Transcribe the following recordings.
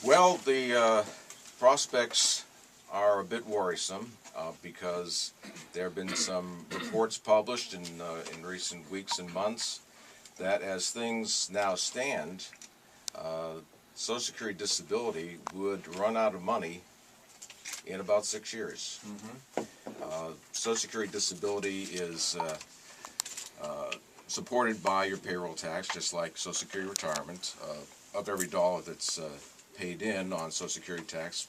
Well, the prospects are a bit worrisome because there have been some reports published in recent weeks and months that as things now stand, Social Security disability would run out of money in about 6 years. Social Security disability is supported by your payroll tax, just like Social Security retirement. Of every dollar that's paid in on Social Security tax,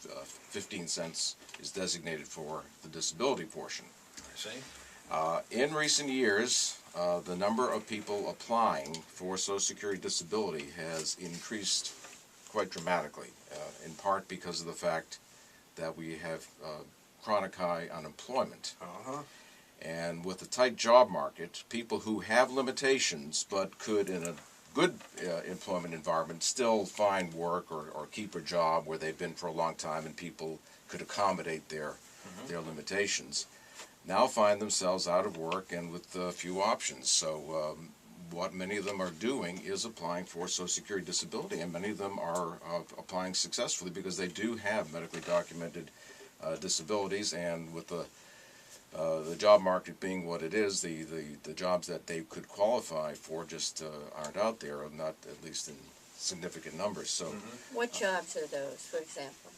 15 cents is designated for the disability portion. I see. In recent years, the number of people applying for Social Security disability has increased quite dramatically, in part because of the fact that we have chronic high unemployment. And with the tight job market, people who have limitations but could, in a good employment environment, still find work or keep a job where they've been for a long time and people could accommodate their limitations, now find themselves out of work and with few options. So what many of them are doing is applying for Social Security disability, and many of them are applying successfully because they do have medically documented disabilities, and with the job market being what it is, the jobs that they could qualify for just aren't out there, or not at least in significant numbers. So, What jobs are those, for example?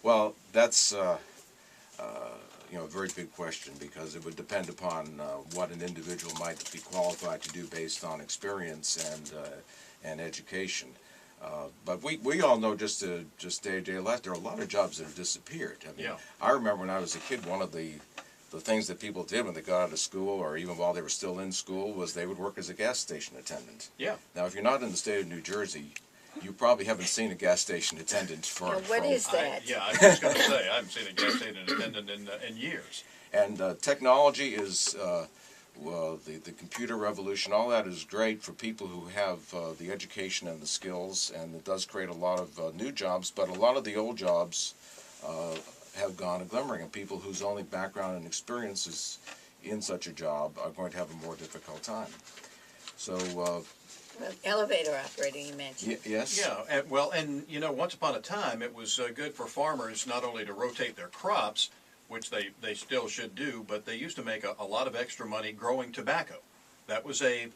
well, that's a very big question, because it would depend upon what an individual might be qualified to do based on experience and education. But we all know, just day-to-day life, there are a lot of jobs that have disappeared. I mean, Yeah. I remember when I was a kid, one of the things that people did when they got out of school, or even while they were still in school, was they would work as a gas station attendant. Yeah. Now, if you're not in the state of New Jersey, you probably haven't seen a gas station attendant for... Now, what is that? I was just going to say, I haven't seen a gas station attendant in years. And technology is, the computer revolution, all that is great for people who have the education and the skills, and it does create a lot of new jobs, but a lot of the old jobs have gone a glimmering, and people whose only background and experience is in such a job are going to have a more difficult time. So, Well, elevator operating, you mentioned. yes? Yeah, and once upon a time, it was good for farmers not only to rotate their crops, which they still should do, but they used to make a lot of extra money growing tobacco. That was a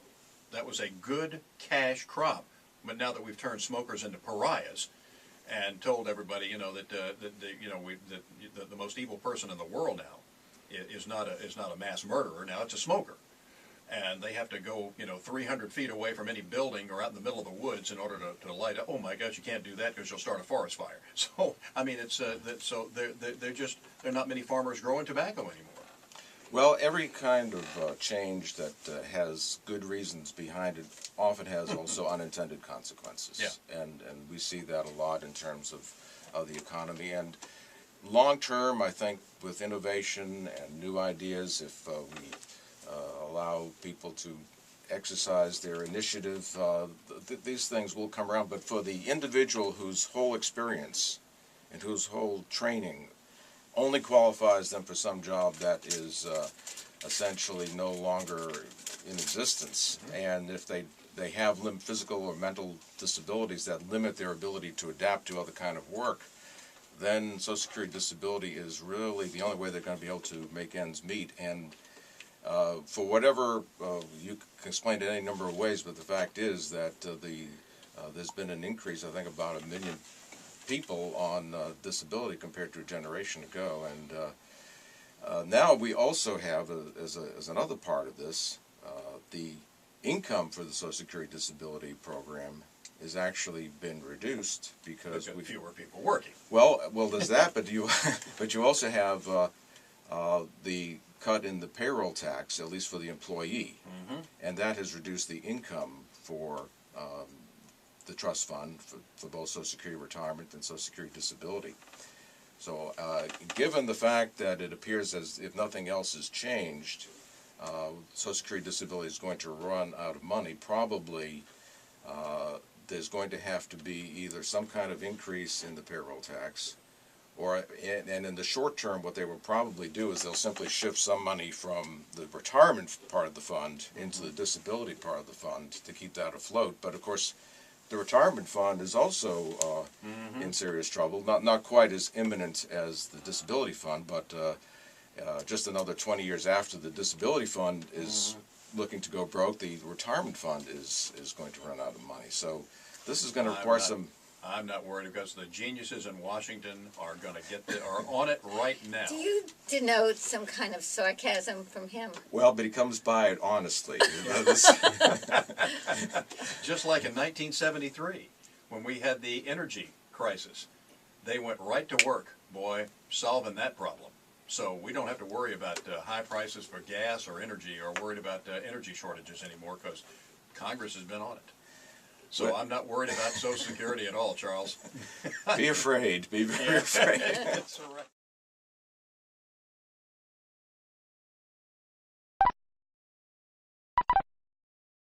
good cash crop. But now that we've turned smokers into pariahs, and told everybody, that the most evil person in the world now is not a mass murderer. Now it's a smoker, and they have to go 300 feet away from any building or out in the middle of the woods in order to light up. Oh my gosh, you can't do that because you'll start a forest fire. So I mean, it's so there are not many farmers growing tobacco anymore. Well, every kind of change that has good reasons behind it often has also unintended consequences. Yeah. And we see that a lot in terms of the economy. And long term, I think with innovation and new ideas, if we allow people to exercise their initiative, these things will come around. But for the individual whose whole experience and whose whole training only qualifies them for some job that is essentially no longer in existence, and if they have physical or mental disabilities that limit their ability to adapt to other kind of work, then Social Security disability is really the only way they're going to be able to make ends meet. And for whatever you can explain it any number of ways, but the fact is that there's been an increase, I think about 1 million people on disability compared to a generation ago. And now we also have, as another part of this, the income for the Social Security disability program has actually been reduced because We've got fewer people working. Well, there's that, but you also have the cut in the payroll tax, at least for the employee, and that has reduced the income for the trust fund for both Social Security retirement and Social Security disability. So given the fact that it appears as if nothing else has changed, Social Security disability is going to run out of money, probably there's going to have to be either some kind of increase in the payroll tax, and in the short term, what they will probably do is they'll simply shift some money from the retirement part of the fund into the disability part of the fund to keep that afloat. But of course, the retirement fund is also in serious trouble. Not quite as imminent as the disability fund, but just another 20 years after the disability fund is looking to go broke, the retirement fund is going to run out of money. So this is going to require some. I'm not worried because the geniuses in Washington are going to are on it right now. Do you denote some kind of sarcasm from him? Well, but he comes by it honestly. Just like in 1973, when we had the energy crisis, they went right to work, boy, solving that problem. So we don't have to worry about high prices for gas or energy, or worried about energy shortages anymore, because Congress has been on it. So I'm not worried about Social Security at all, Charles. Be afraid. Be very afraid. That's all right.